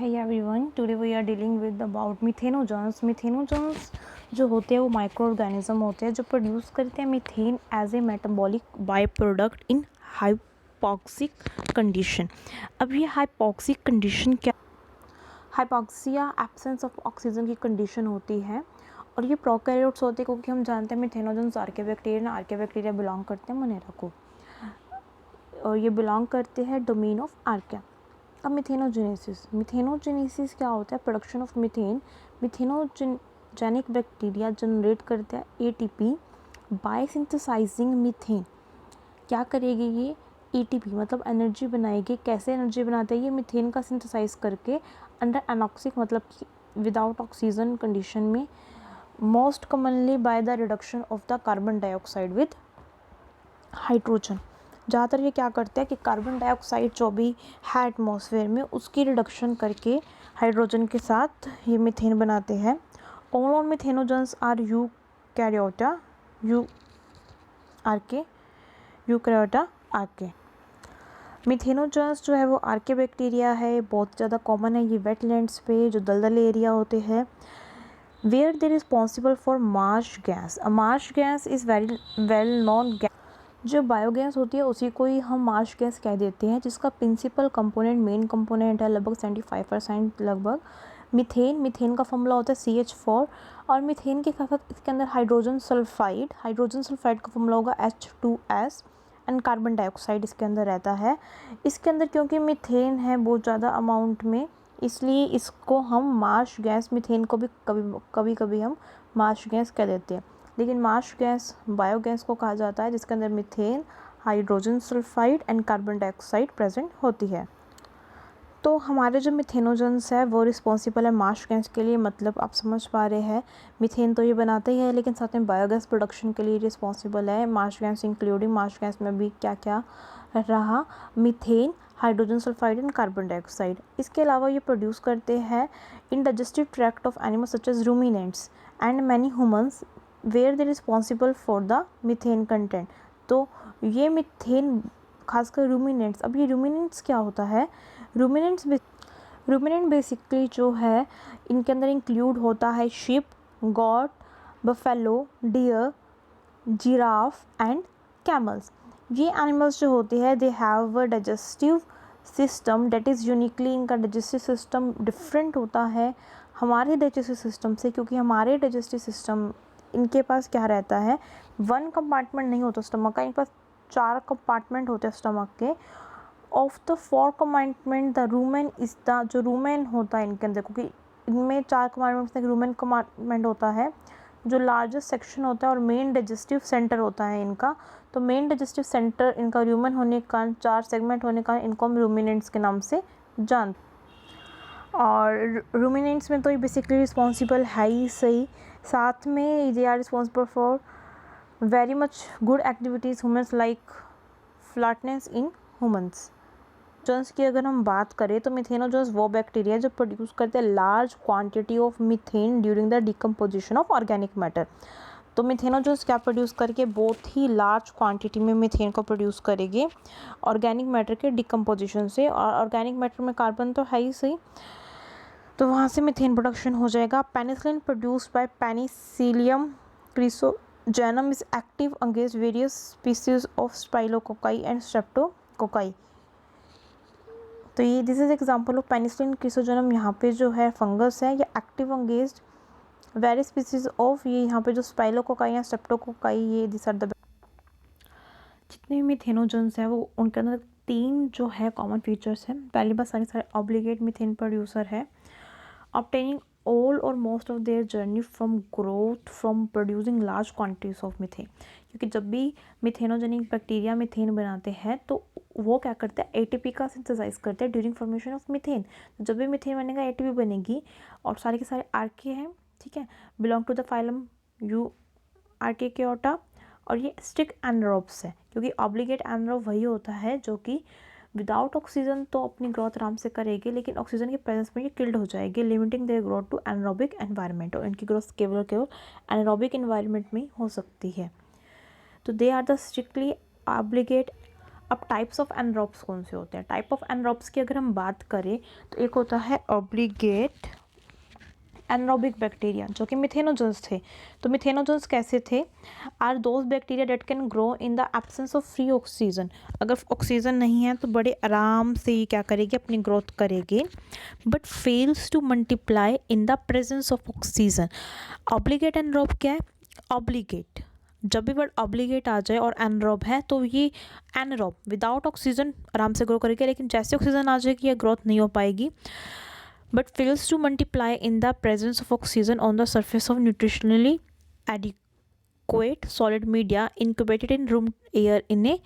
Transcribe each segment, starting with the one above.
Hey everyone, today we are dealing with about मिथेनोजन्स। मिथेनोजन्स जो होते हैं वो माइक्रो ऑर्गेनिज्म होते हैं जो प्रोड्यूस करते हैं methane as a metabolic by product in hypoxic condition. अब ये हाइपॉक्सिक कंडीशन क्या? हाइपॉक्सिया एब्सेंस ऑफ ऑक्सीजन की कंडीशन होती है और ये प्रोकैरियोट्स होते हैं क्योंकि हम जानते हैं मिथेनोजन्स आर्किया बिलोंग करते हैं मोनेरा को और ये बिलोंग करते हैं डोमेन ऑफ आर्किया। अब मिथेनोजेनेसिस क्या होता है? Production of methane. Methanogenic bacteria generate करते हैं एटीपी बाय सिंथेसाइजिंग मीथेन। क्या करेगी ये? एटीपी मतलब एनर्जी बनाएगी। कैसे एनर्जी बनाते हैं? ये मीथेन का सिंथेसाइज करके अंडर एनॉक्सिक मतलब कि विदाउट ऑक्सीजन कंडीशन में, most commonly by the reduction of the carbon dioxide with hydrogen. ज़्यादातर ये क्या करते हैं कि कार्बन डाइऑक्साइड जो भी है एटमॉस्फेयर में उसकी रिडक्शन करके हाइड्रोजन के साथ ये मीथेन बनाते हैं। All methanogens are eukaryota archaea. Methanogens जो है वो आर्के बैक्टीरिया है, बहुत ज़्यादा कॉमन है ये वेटलैंड्स पे जो दलदल एरिया होते हैं। Where they responsible for marsh gas. Marsh gas is very well known gas. जो बायोगैस होती है उसी को ही हम मार्श गैस कह देते हैं, जिसका प्रिंसिपल कंपोनेंट मेन कंपोनेंट है लगभग 75% लगभग मीथेन का फॉर्मूला होता है CH4 और मीथेन के साथ इसके अंदर हाइड्रोजन सल्फाइड का फॉर्मूला होगा H2S एंड कार्बन डाइऑक्साइड इसके अंदर रहता है। इसके अंदर क्योंकि मीथेन है बहुत ज़्यादा अमाउंट में, इसलिए इसको हम मार्श गैस, मीथेन को भी कभी कभी हम मार्श गैस कह देते हैं, लेकिन मार्श गैस बायोगैस को कहा जाता है जिसके अंदर methane, hydrogen sulphide and carbon dioxide present होती है। तो हमारे जो मिथेनोजन्स है वो रिस्पॉन्सिबल है मार्श गैस के लिए, मतलब आप समझ पा रहे हैं मीथेन तो ये बनाते ही है लेकिन साथ में बायोगैस प्रोडक्शन के लिए रिस्पॉन्सिबल है marsh gas, including marsh gas में भी क्या क्या रहा? Methane, hydrogen sulphide and carbon dioxide. इसके अलावा ये प्रोड्यूस करते हैं in digestive tract of animals such as ruminants and many humans where they responsible for the methane content. तो ये मीथेन खासकर रूमिनेंट्स। अब ये रूमिनेंट्स क्या होता है? रूमिनेंट बेसिकली जो है इनके अंदर इंक्लूड होता है sheep, goat, buffalo, deer, giraffe and camels. ये एनिमल्स जो होते हैं they have a digestive system that is uniquely, इनका डाइजेस्टिव सिस्टम डिफरेंट होता है हमारे डाइजेस्टिव सिस्टम से, क्योंकि हमारे डाइजेस्टिव सिस्टम इनके पास क्या रहता है, वन कंपार्टमेंट नहीं होता स्टमक का, इनके पास 4 कंपार्टमेंट होते हैं स्टमक के। Of the 4 compartment the rumen is the, जो रूमेन होता है इनके अंदर, क्योंकि इनमें 4 कंपार्टमेंट्स में रूमेन कंपार्टमेंट होता है जो लार्जेस्ट सेक्शन होता है और मेन डाइजेस्टिव सेंटर होता है इनका। तो मेन डाइजेस्टिव सेंटर इनका रूमेन होने के कारण, 4 सेगमेंट होने के कारण इनको हम रूमिनेंट्स के नाम से जानते हैं। और रूमिनेंट्स में तो ये बेसिकली रिस्पॉन्सिबल है ही सही, साथ में they are responsible for very much good activities humans like flatness in humans. जन्स की अगर हम बात करें तो मिथेनोजन्स वो बैक्टीरिया जो प्रोड्यूस करते हैं large quantity of methane during the decomposition of organic matter. तो मिथेनोजन्स क्या प्रोड्यूस करके बहुत ही लार्ज क्वांटिटी में मीथेन को प्रोड्यूस करेंगे ऑर्गेनिक मैटर के डिकम्पोजिशन से, और ऑर्गेनिक मैटर में कार्बन तो है ही सही, तो वहाँ से मीथेन प्रोडक्शन हो जाएगा। Penicillin produced by penicillium chrysogenum is active against various species of staphylococci and streptococci. तो ये this is example of penicillin chrysogenum, यहाँ पे जो है फंगस है, ये active against various species of, ये यहाँ पे जो स्पाइलोकोकाई या स्ट्रेप्टोकोकाई, ये दिस आर द जितने भी मिथेनोजन्स हैं वो उनके अंदर 3 जो है कॉमन फीचर्स हैं। पहली बात, सारे ऑब्लिगेट मीथेन प्रोड्यूसर है, obtaining all or most of their journey from growth from producing large quantities of methane। क्योंकि जब भी मिथेनोजेनिक बैक्टीरिया मीथेन बनाते हैं तो वो क्या करते हैं, एटीपी का सिंथेसाइज करते हैं ड्यूरिंग फॉर्मेशन ऑफ मीथेन। जब भी मीथेन बनेगा एटीपी बनेगी, और सारे के सारे आर्के हैं, ठीक है, belong to the phylum euryarchaeota, और ये स्टिक एनारोब्स है, क्योंकि ऑब्लिगेट एनारोब वही होता है जो कि विदाउट ऑक्सीजन तो अपनी ग्रोथ आराम से करेगी, लेकिन ऑक्सीजन के प्रेजेंस में ये किल्ड हो जाएगी, limiting their growth to anaerobic environment, और इनकी ग्रोथ केवल एनारोबिक एनवायरनमेंट में हो सकती है। तो they are the strictly obligate अब टाइप्स ऑफ एनरोब्स कौन से होते हैं? टाइप ऑफ एनरोब्स की अगर हम बात करें तो एक होता है ऑब्लिगेट एनरोबिक बैक्टीरिया जो कि मिथेनोजेंस थे। तो मिथेनोजेंस कैसे थे? Are those bacteria that can grow in the absence of free oxygen. अगर ऑक्सीजन नहीं है तो बड़े आराम से ये क्या करेगी, अपनी ग्रोथ करेगी, but fails to multiply in the presence of oxygen. Obligate anaerobe क्या है? ऑब्लिगेट, जब भी वर्ड ऑब्लिगेट आ जाए और एनरोब है तो ये एनरोब विदाउट ऑक्सीजन आराम से ग्रो करेगी, लेकिन जैसे ऑक्सीजन आ जाएगी ये ग्रोथ नहीं हो पाएगी, but fails to multiply in the presence of oxygen on the surface of nutritionally adequate solid media incubated in room air in a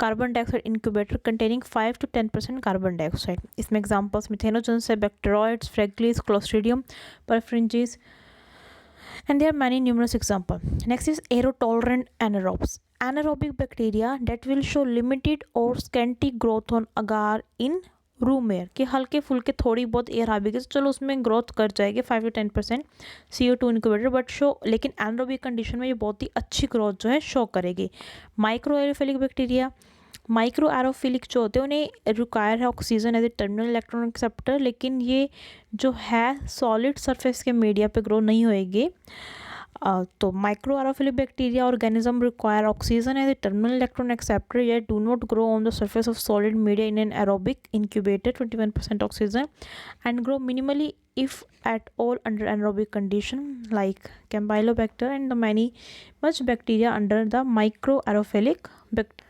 carbon dioxide incubator containing 5 to 10% carbon dioxide. इसमें examples methanogens है, bacteroids, fragiles, clostridium perfringens, and there are many numerous examples. Next is aerotolerant anaerobes. Anaerobic bacteria that will show limited or scanty growth on agar in room air, कि हल्के फुल्के थोड़ी बहुत air आ भी गई चलो उसमें ग्रोथ कर जाएगी 5 to 10% CO2 incubator, but show लेकिन एनारोबिक कंडीशन में ये बहुत ही अच्छी ग्रोथ जो है शो करेगी। Microaerophilic bacteria, microaerophilic जो होते हैं उन्हें रिक्वायर है oxygen as a terminal electron acceptor, लेकिन ये जो है सॉलिड सरफेस के मीडिया पे ग्रो नहीं होएगी। तो microaerophilic bacteria organism require oxygen as a terminal electron acceptor yet do not grow on the surface of solid media in an aerobic incubator 21% oxygen and grow minimally if at all under anaerobic condition like Campylobacter and the many much bacteria under the microaerophilic bacteria.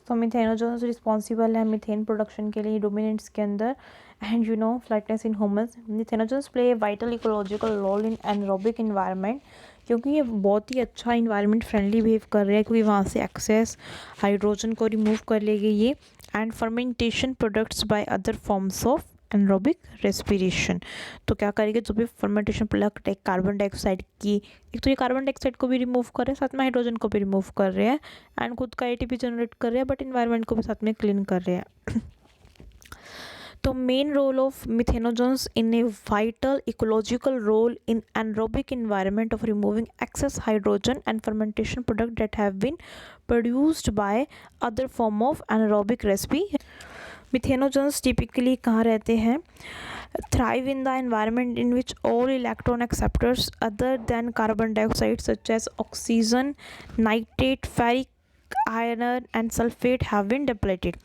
तो methanogens responsible है methane production के लिए dominants के अंदर, and you know flatness in humans. Methanogens play a vital ecological role in anaerobic environment, क्योंकि ये बहुत ही अच्छा इन्वायरमेंट फ्रेंडली बिहेव कर रहे हैं, क्योंकि वहाँ से एक्सेस हाइड्रोजन को रिमूव कर लेगी ये, and fermentation products by other forms of anaerobic respiration. तो क्या करेंगे, जो भी फर्मेंटेशन प्रोडक्ट है कार्बन डाइऑक्साइड की, एक तो ये कार्बन डाइऑक्साइड को भी रिमूव कर रहे हैं, साथ में हाइड्रोजन को भी रिमूव कर रहे हैं, एंड खुद का एटीपी जनरेट कर रहे हैं, बट इन्वायरमेंट को भी साथ में क्लीन कर रहे हैं। तो main role of methanogens in a vital ecological role in anaerobic environment of removing excess hydrogen and fermentation product that have been produced by other form of anaerobic recipe. Methanogens typically कहाँ रहते हैं? Thrive in the environment in which all electron acceptors other than carbon dioxide such as oxygen, nitrate, ferric iron and sulfate have been depleted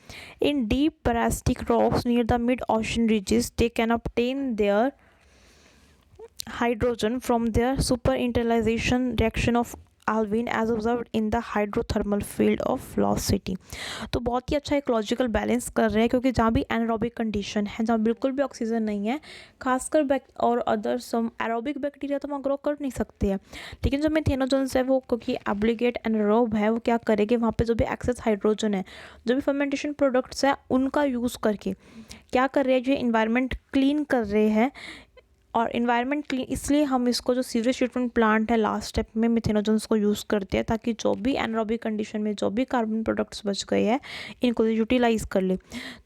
in deep parasitic rocks near the mid-ocean ridges. They can obtain their hydrogen from their superinternalization reaction of alvin as observed in the hydrothermal field of velocity. तो बहुत ही अच्छा ecological balance कर रहे हैं, क्योंकि जहाँ भी anaerobic condition है, जहाँ बिल्कुल भी ऑक्सीजन नहीं है, खासकर और अदर सम एरोबिक बैक्टीरिया तो वहाँ ग्रो कर नहीं सकते हैं, लेकिन जो मिथेनोजेंस है वो क्योंकि ऑब्लिगेट एनारोब है, वो क्या करेंगे, वहाँ पे जो भी एक्सेस हाइड्रोजन है, जो भी फर्मेंटेशन प्रोडक्ट्स है, उनका यूज़ करके क्या कर रहे हैं, जो इन्वायरमेंट क्लीन कर रहे हैं। और इन्वायरमेंट क्लीन इसलिए हम इसको जो सीवरेज ट्रीटमेंट प्लांट है लास्ट स्टेप में मिथेनोजेंस को यूज़ करते हैं, ताकि जो भी एनरोबिक कंडीशन में जो भी कार्बन प्रोडक्ट्स बच गए हैं इनको यूटिलाइज कर ले।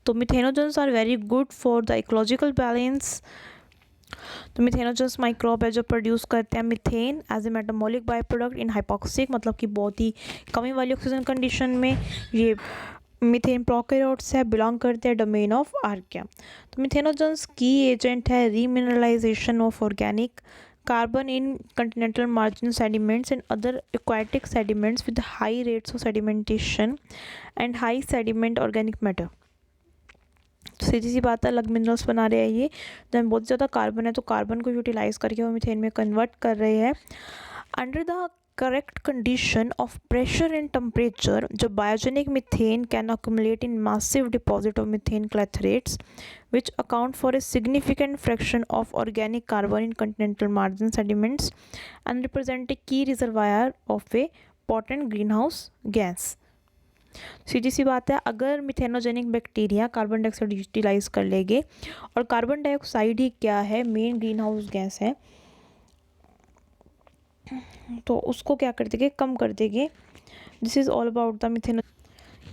तो methanogens are very good for the ecological balance. तो मिथेनोजेंस माइक्रोब है जो प्रोड्यूस करते हैं methane as a metabolic by product in hypoxic, मतलब कि बहुत ही कमी वाली ऑक्सीजन कंडीशन में ये मीथेन प्रोकैरियोट्स है, बिलोंग करते हैं डोमेन ऑफ आर्किया। तो मिथेनोजेंस की एजेंट है remineralisation of organic carbon in continental margin sediments and other aquatic sediments with high rates of sedimentation and high sediment organic matter. सीधी सी बात है, अलग मिनरल्स बना रहे हैं ये, जब बहुत ज़्यादा कार्बन है तो कार्बन को यूटिलाइज करके वो मीथेन में कन्वर्ट कर रहे हैं। Under the correct condition of pressure and temperature, जो biogenic methane can accumulate in massive deposit of methane clathrates which account for a significant fraction of organic carbon in continental margin sediments and represent a key reservoir of a potent greenhouse gas। सीधी सी बात है, अगर methanogenic bacteria carbon dioxide utilise कर लेंगे, और carbon dioxide ही क्या है, main green house gas है, तो उसको क्या कर देंगे, कम कर देंगे। This is all about the methano.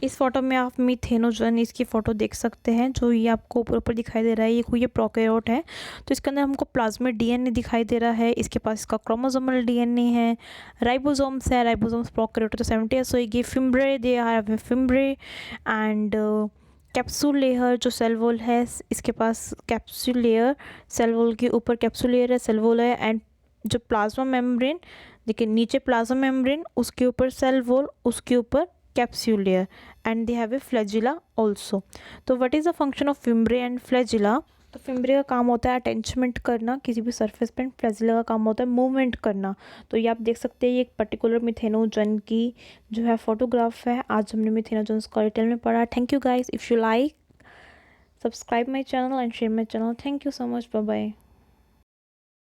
इस फोटो में आप मीथेनोजन इसकी फ़ोटो देख सकते हैं, जो ये आपको ऊपर दिखाई दे रहा है, ये प्रोकैरियोट है। तो इसके अंदर हमको प्लाज्मिड डीएनए दिखाई दे रहा है, इसके पास इसका क्रोमोसोमल डीएनए है, राइबोसोम्स है, राइबोसोम्स प्रोकैरियोट तो 70s होएगी, fimbriae they have fimbriae and capsule layer जो सेल वॉल है, इसके पास कैप्सूल लेयर, सेल वॉल के ऊपर कैप्सूल लेयर है, सेल वॉल है, एंड जो प्लाज्मा मेम्ब्रेन, देखिए नीचे प्लाज्मा मेम्ब्रेन, उसके ऊपर सेल वॉल, उसके ऊपर capsule layer, and they have a flagella also. तो what is the function of fimbriae and flagella? तो फिम्ब्रे का काम होता है अटैचमेंट करना किसी भी सरफेस पे, फ्लैजिला का काम होता है मूवमेंट करना। तो ये आप देख सकते हैं, ये एक पर्टिकुलर मिथेनोजन की जो है फोटोग्राफ है। आज हमने मिथेनोजन को डिटेल में पढ़ा। Thank you guys, if you like subscribe my channel and share my channel. Thank you so much, bye bye.